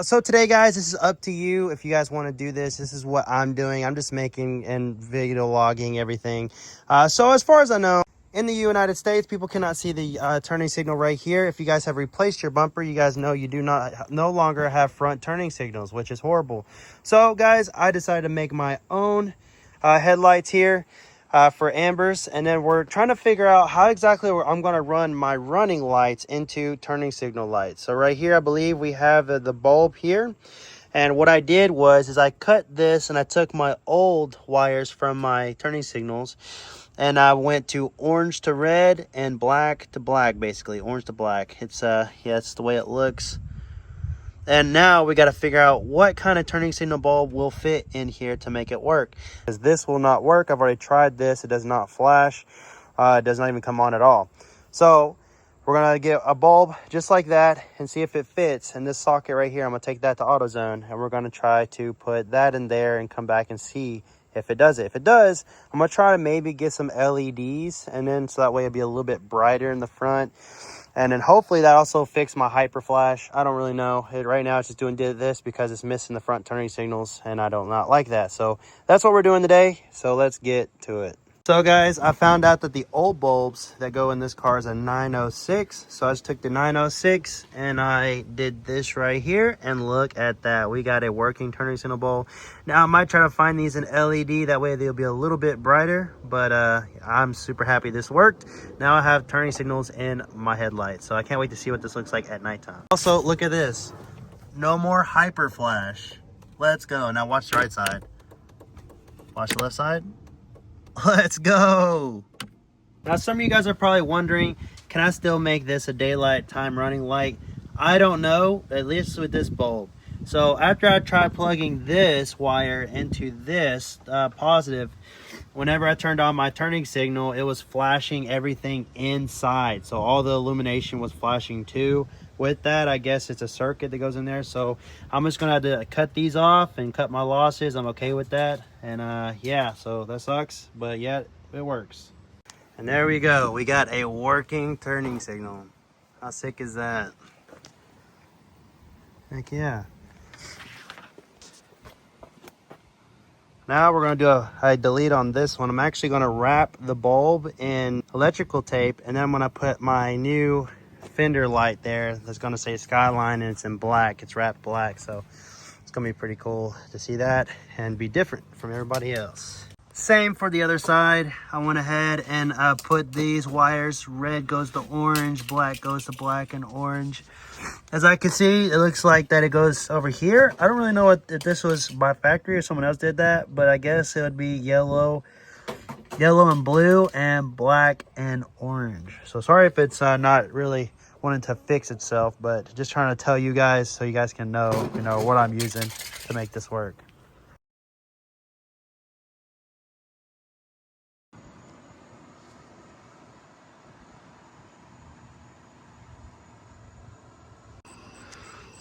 So today, guys, this is up to you. If you guys want to do this, this is what I'm doing. I'm just making and video logging everything. So as far as I know, in the United States, people cannot see the turning signal right here. If you guys have replaced your bumper, you guys know you do not no longer have front turning signals, which is horrible. So guys, I decided to make my own headlights here for ambers, and then we're trying to figure out how exactly I'm going to run my running lights into turning signal lights. So right here, I believe we have the bulb here. And what I did was I cut this and I took my old wires from my turning signals and I went to orange to red and black to black, basically orange to black. It's yeah, it's the way it looks. And now we got to figure out what kind of turning signal bulb will fit in here to make it work, because this will not work. I've already tried this. It does not flash. It does not even come on at all. So we're going to get a bulb just like that and see if it fits in this socket right here. I'm going to take that to AutoZone and we're going to try to put that in there and come back and see if it does it. If it does, I'm going to try to maybe get some LEDs, and then so that way it'll be a little bit brighter in the front. And then hopefully that also fixed my hyper flash. I don't really know. Right now it's just doing this because it's missing the front turning signals, and I do not like that. So that's what we're doing today. So let's get to it. So guys, I found out that the old bulbs that go in this car is a 906. So I just took the 906 and I did this right here, and look at that. We got a working turning signal bulb. Now I might try to find these in LED, that way they'll be a little bit brighter, but I'm super happy this worked. Now I have turning signals in my headlights, so I can't wait to see what this looks like at nighttime. Also, look at this. No more hyper flash. Let's go. Now watch the right side. Watch the left side. Let's go. Now some of you guys are probably wondering, can I still make this a daylight time running light? I don't know, at least with this bulb. So after I tried plugging this wire into this positive, whenever I turned on my turning signal, it was flashing everything inside. So all the illumination was flashing too. With that, I guess it's a circuit that goes in there. So I'm just gonna have to cut these off and cut my losses. I'm okay with that. And yeah, so that sucks, but yeah, it works. And there we go. We got a working turning signal. How sick is that? Heck yeah. Now we're going to do a delete on this one. I'm actually going to wrap the bulb in electrical tape, and then I'm going to put my new fender light there that's going to say Skyline, and it's in black. It's wrapped black, so it's going to be pretty cool to see that and be different from everybody else. Same for the other side. I went ahead and put these wires. Red goes to orange, black goes to black and orange. As I can see, it looks like that it goes over here. I don't really know if this was by factory or someone else did that, but I guess it would be yellow and blue, and black and orange. So sorry if it's not really wanting to fix itself, but just trying to tell you guys so you guys can know, what I'm using to make this work.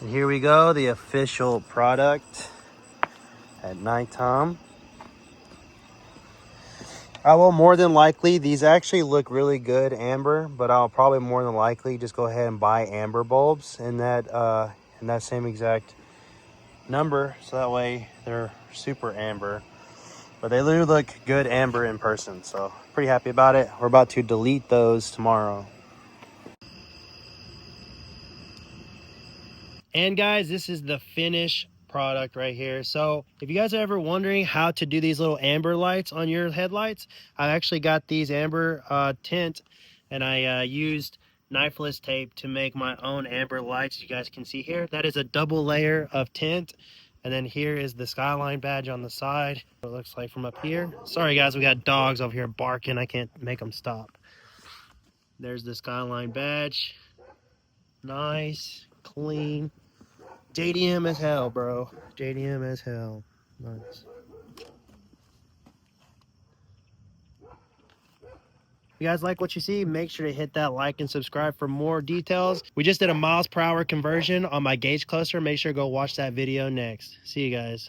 And here we go, the official product at nighttime. I will more than likely, these actually look really good amber, but I'll probably more than likely just go ahead and buy amber bulbs in that same exact number, so that way they're super amber. But they do look good amber in person, so pretty happy about it. We're about to delete those tomorrow. And guys, this is the finished product right here. So if you guys are ever wondering how to do these little amber lights on your headlights, I actually got these amber tint, and I used Knifeless Tape to make my own amber lights. You guys can see here, that is a double layer of tint. And then here is the Skyline badge on the side. What it looks like from up here. Sorry guys, we got dogs over here barking. I can't make them stop. There's the Skyline badge. Nice, clean. JDM as hell, bro. JDM as hell. Nice. If you guys like what you see, make sure to hit that like and subscribe for more details. We just did a miles per hour conversion on my gauge cluster. Make sure to go watch that video next. See you guys.